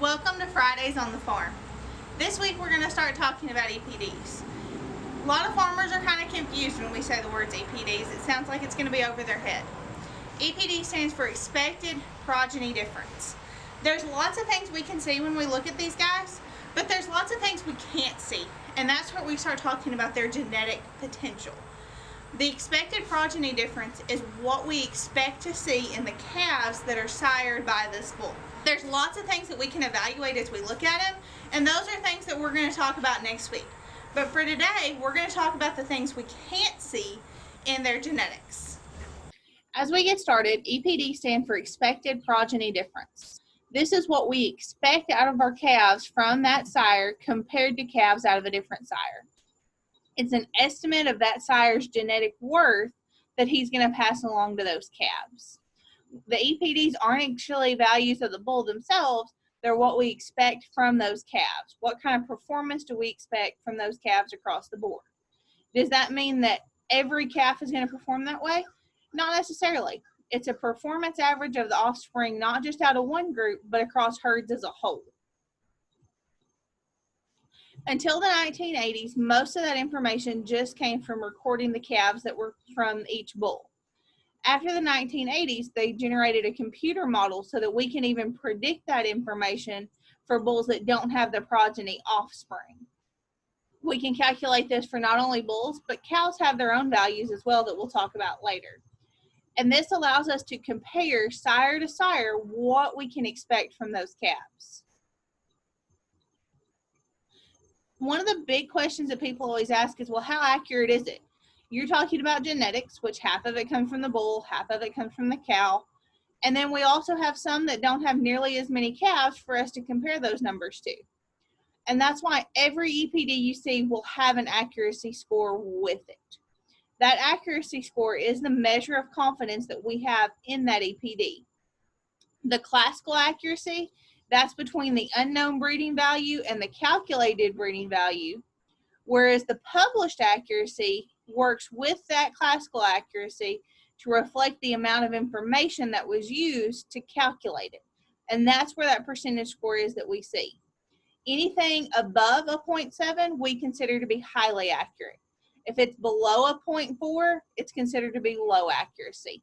Welcome to Fridays on the Farm. This week we're going to start talking about EPDs. A lot of farmers are kind of confused when we say the words EPDs. It sounds like it's going to be over their head. EPD stands for Expected Progeny Difference. There's lots of things we can see when we look at these guys, but there's lots of things we can't see, and that's where we start talking about their genetic potential. The expected progeny difference is what we expect to see in the calves that are sired by this bull. There's lots of things that we can evaluate as we look at them, and those are things that we're going to talk about next week. But for today, we're going to talk about the things we can't see in their genetics. As we get started, EPD stands for Expected Progeny Difference. This is what we expect out of our calves from that sire compared to calves out of a different sire. It's an estimate of that sire's genetic worth that he's going to pass along to those calves. The EPDs aren't actually values of the bull themselves. They're what we expect from those calves. What kind of performance do we expect from those calves across the board? Does that mean that every calf is going to perform that way? Not necessarily. It's a performance average of the offspring, not just out of one group, but across herds as a whole. Until the 1980s, most of that information just came from recording the calves that were from each bull. After the 1980s, they generated a computer model so that we can even predict that information for bulls that don't have the progeny offspring. We can calculate this for not only bulls, but cows have their own values as well that we'll talk about later. And this allows us to compare sire to sire what we can expect from those calves. One of the big questions that people always ask is, well, how accurate is it? You're talking about genetics, which half of it comes from the bull, half of it comes from the cow. And then we also have some that don't have nearly as many calves for us to compare those numbers to. And that's why every EPD you see will have an accuracy score with it. That accuracy score is the measure of confidence that we have in that EPD. The classical accuracy, that's between the unknown breeding value and the calculated breeding value, whereas the published accuracy works with that classical accuracy to reflect the amount of information that was used to calculate it. And that's where that percentage score is that we see. Anything above a 0.7 we consider to be highly accurate. If it's below a 0.4, it's considered to be low accuracy.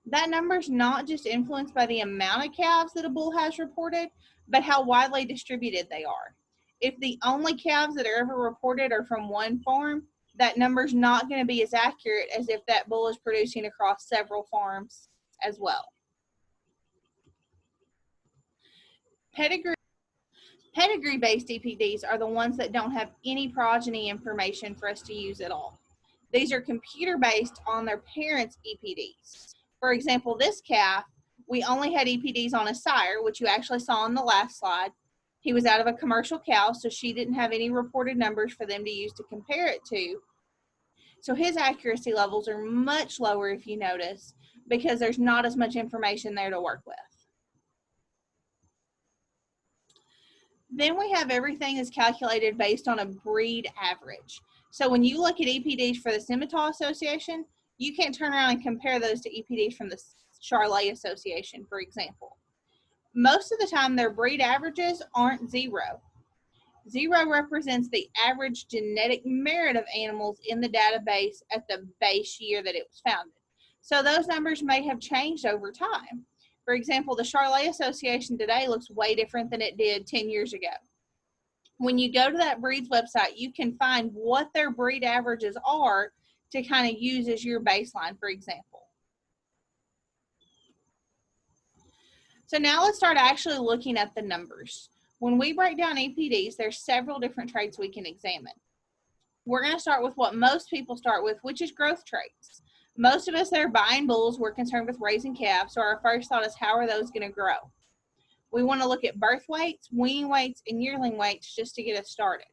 That number is not just influenced by the amount of calves that a bull has reported, but how widely distributed they are. If the only calves that are ever reported are from one farm, that number is not going to be as accurate as if that bull is producing across several farms as well. Pedigree-based EPDs are the ones that don't have any progeny information for us to use at all. These are computer-based on their parents' EPDs. For example, this calf, we only had EPDs on a sire, which you actually saw on the last slide. He was out of a commercial cow, so she didn't have any reported numbers for them to use to compare it to. So his accuracy levels are much lower, if you notice, because there's not as much information there to work with. Then we have everything is calculated based on a breed average. So when you look at EPDs for the Simmental Association, you can't turn around and compare those to EPDs from the Charolais Association, for example. Most of the time, their breed averages aren't zero. Zero represents the average genetic merit of animals in the database at the base year that it was founded. So those numbers may have changed over time. For example, the Charolais Association today looks way different than it did 10 years ago. When you go to that breed's website, you can find what their breed averages are to kind of use as your baseline, for example. So now let's start actually looking at the numbers. When we break down EPDs, there's several different traits we can examine. We're going to start with what most people start with, which is growth traits. Most of us that are buying bulls, we're concerned with raising calves, so our first thought is, how are those going to grow? We want to look at birth weights, wean weights, and yearling weights just to get us started.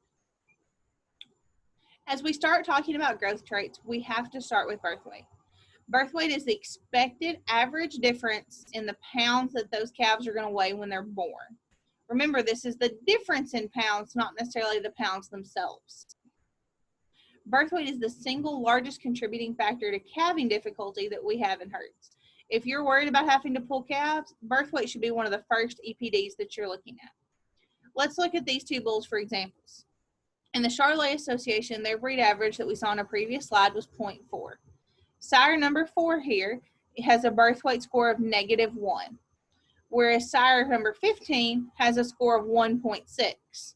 As we start talking about growth traits, we have to start with birth weight. Birth weight is the expected average difference in the pounds that those calves are going to weigh when they're born. Remember, this is the difference in pounds, not necessarily the pounds themselves. Birth weight is the single largest contributing factor to calving difficulty that we have in herds. If you're worried about having to pull calves, birth weight should be one of the first EPDs that you're looking at. Let's look at these two bulls for examples. In the Charolais Association, their breed average that we saw on a previous slide was 0.4. Sire number 4 here has a birth weight score of -1, whereas sire number 15 has a score of 1.6.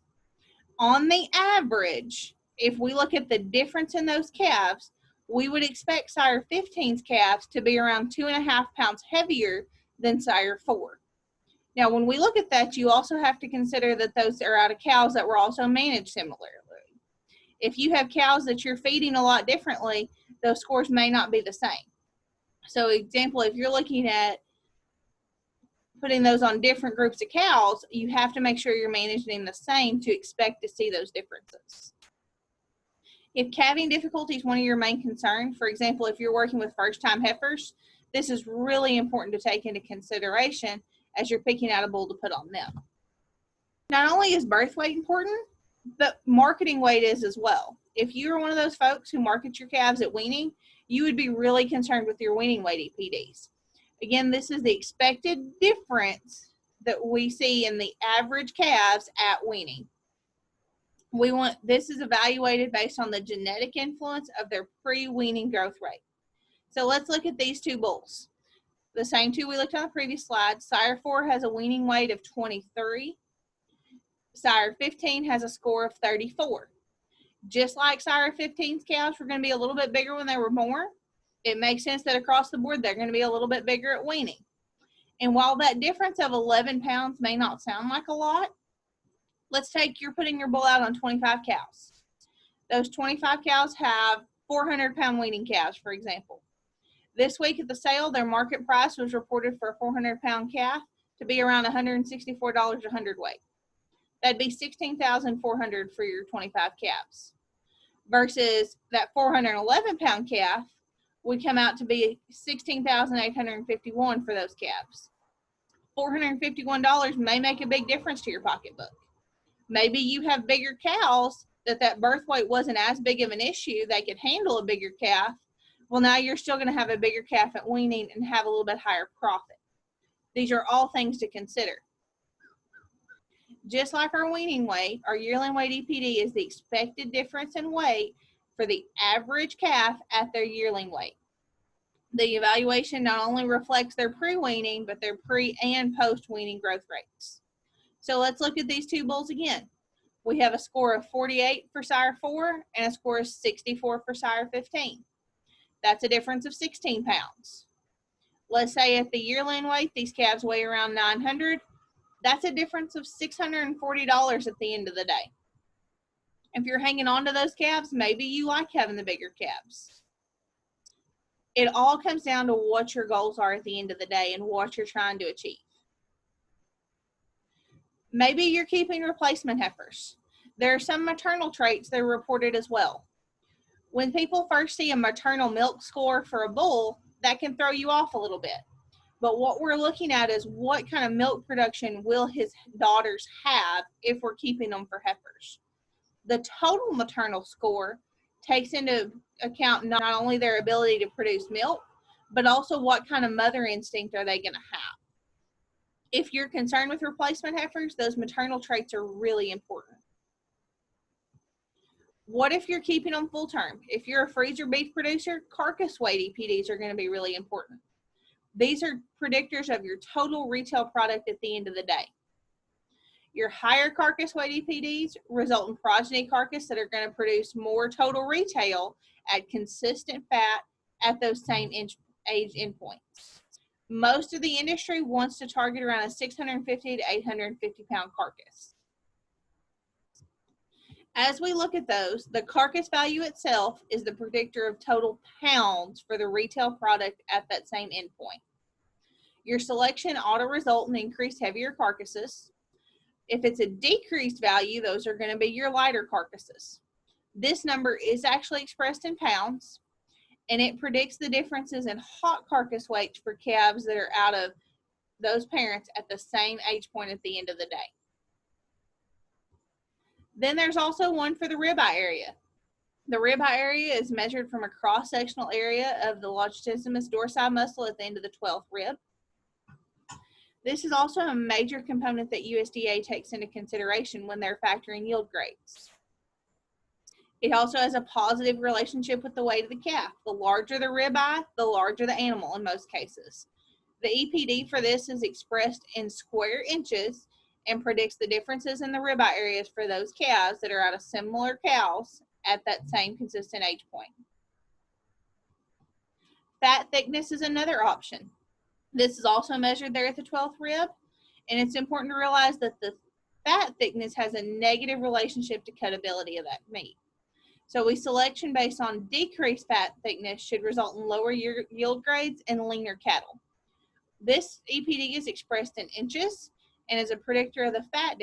On the average, if we look at the difference in those calves, we would expect sire 15's calves to be around 2.5 pounds heavier than sire 4. Now, when we look at that, you also have to consider that those are out of cows that were also managed similarly. If you have cows that you're feeding a lot differently, those scores may not be the same. So, example, if you're looking at putting those on different groups of cows, you have to make sure you're managing them the same to expect to see those differences. If calving difficulty is one of your main concerns, for example, if you're working with first-time heifers, this is really important to take into consideration as you're picking out a bull to put on them. Not only is birth weight important, but marketing weight is as well. If you're one of those folks who market your calves at weaning, you would be really concerned with your weaning weight EPDs. Again, this is the expected difference that we see in the average calves at weaning. This is evaluated based on the genetic influence of their pre-weaning growth rate. So let's look at these two bulls. The same two we looked at on the previous slide. Sire 4 has a weaning weight of 23. Sire 15 has a score of 34. Just like Sire 15's calves were going to be a little bit bigger when they were born, it makes sense that across the board they're going to be a little bit bigger at weaning. And while that difference of 11 pounds may not sound like a lot, let's take you're putting your bull out on 25 cows. Those 25 cows have 400-pound weaning calves, for example. This week at the sale, their market price was reported for a 400-pound calf to be around $164 a hundredweight. That'd be $16,400 for your 25 calves. Versus that 411-pound calf would come out to be $16,851 for those calves. $451 may make a big difference to your pocketbook. Maybe you have bigger cows that birth weight wasn't as big of an issue. They could handle a bigger calf. Well, now you're still going to have a bigger calf at weaning and have a little bit higher profit. These are all things to consider. Just like our weaning weight, our yearling weight EPD is the expected difference in weight for the average calf at their yearling weight. The evaluation not only reflects their pre-weaning, but their pre- and post-weaning growth rates. So let's look at these two bulls again. We have a score of 48 for sire 4 and a score of 64 for sire 15. That's a difference of 16 pounds. Let's say at the yearling weight, these calves weigh around 900. That's a difference of $640 at the end of the day. If you're hanging on to those calves, maybe you like having the bigger calves. It all comes down to what your goals are at the end of the day and what you're trying to achieve. Maybe you're keeping replacement heifers. There are some maternal traits that are reported as well. When people first see a maternal milk score for a bull, that can throw you off a little bit. But what we're looking at is what kind of milk production will his daughters have if we're keeping them for heifers. The total maternal score takes into account not only their ability to produce milk, but also what kind of mother instinct are they going to have. If you're concerned with replacement heifers, those maternal traits are really important. What if you're keeping them full term? If you're a freezer beef producer, carcass weight EPDs are going to be really important. These are predictors of your total retail product at the end of the day. Your higher carcass weight EPDs result in progeny carcass that are going to produce more total retail at consistent fat at those same age endpoints. Most of the industry wants to target around a 650 to 850 pound carcass. As we look at those, the carcass value itself is the predictor of total pounds for the retail product at that same endpoint. Your selection ought to result in increased heavier carcasses. If it's a decreased value, those are going to be your lighter carcasses. This number is actually expressed in pounds, and it predicts the differences in hot carcass weights for calves that are out of those parents at the same age point at the end of the day. Then there's also one for the ribeye area. The ribeye area is measured from a cross-sectional area of the longitudinous dorsi muscle at the end of the 12th rib. This is also a major component that USDA takes into consideration when they're factoring yield grades. It also has a positive relationship with the weight of the calf. The larger the ribeye, the larger the animal in most cases. The EPD for this is expressed in square inches and predicts the differences in the ribeye areas for those calves that are out of similar cows at that same consistent age point. Fat thickness is another option. This is also measured there at the 12th rib, and it's important to realize that the fat thickness has a negative relationship to cutability of that meat. So selection based on decreased fat thickness should result in lower yield grades and leaner cattle. This EPD is expressed in inches and is a predictor of the fat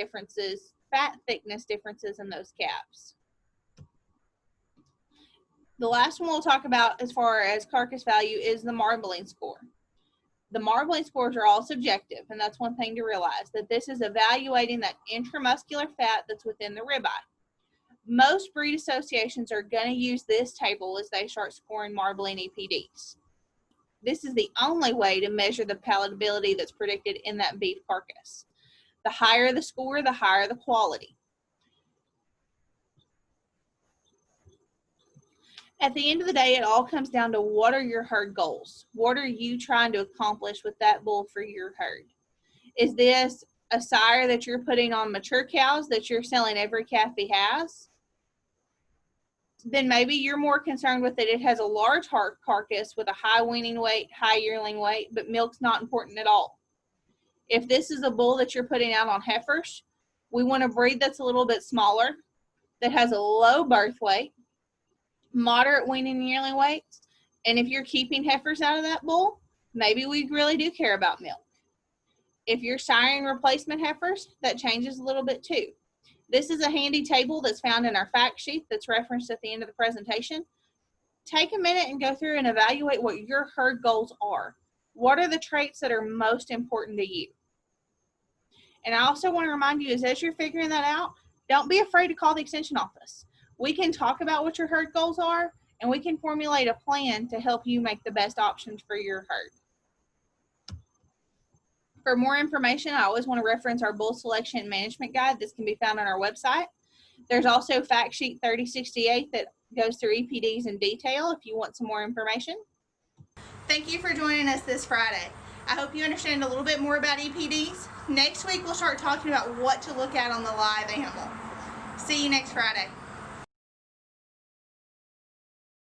thickness differences in those calves. The last one we'll talk about as far as carcass value is the marbling score. The marbling scores are all subjective, and that's one thing to realize, that this is evaluating that intramuscular fat that's within the ribeye. Most breed associations are going to use this table as they start scoring marbling EPDs. This is the only way to measure the palatability that's predicted in that beef carcass. The higher the score, the higher the quality. At the end of the day, it all comes down to what are your herd goals? What are you trying to accomplish with that bull for your herd? Is this a sire that you're putting on mature cows that you're selling every calf he has? Then maybe you're more concerned with that it has a large heart carcass with a high weaning weight, high yearling weight, but milk's not important at all. If this is a bull that you're putting out on heifers, we want a breed that's a little bit smaller, that has a low birth weight, moderate weaning and yearling weights, and if you're keeping heifers out of that bull, maybe we really do care about milk. If you're siring replacement heifers, that changes a little bit too. This is a handy table that's found in our fact sheet that's referenced at the end of the presentation. Take a minute and go through and evaluate what your herd goals are. What are the traits that are most important to you? And I also want to remind you is as you're figuring that out, don't be afraid to call the extension office. We can talk about what your herd goals are, and we can formulate a plan to help you make the best options for your herd. For more information, I always want to reference our bull selection management guide. This can be found on our website. There's also fact sheet 3068 that goes through EPDs in detail if you want some more information. Thank you for joining us this Friday. I hope you understand a little bit more about EPDs. Next week, we'll start talking about what to look at on the live animal. See you next Friday.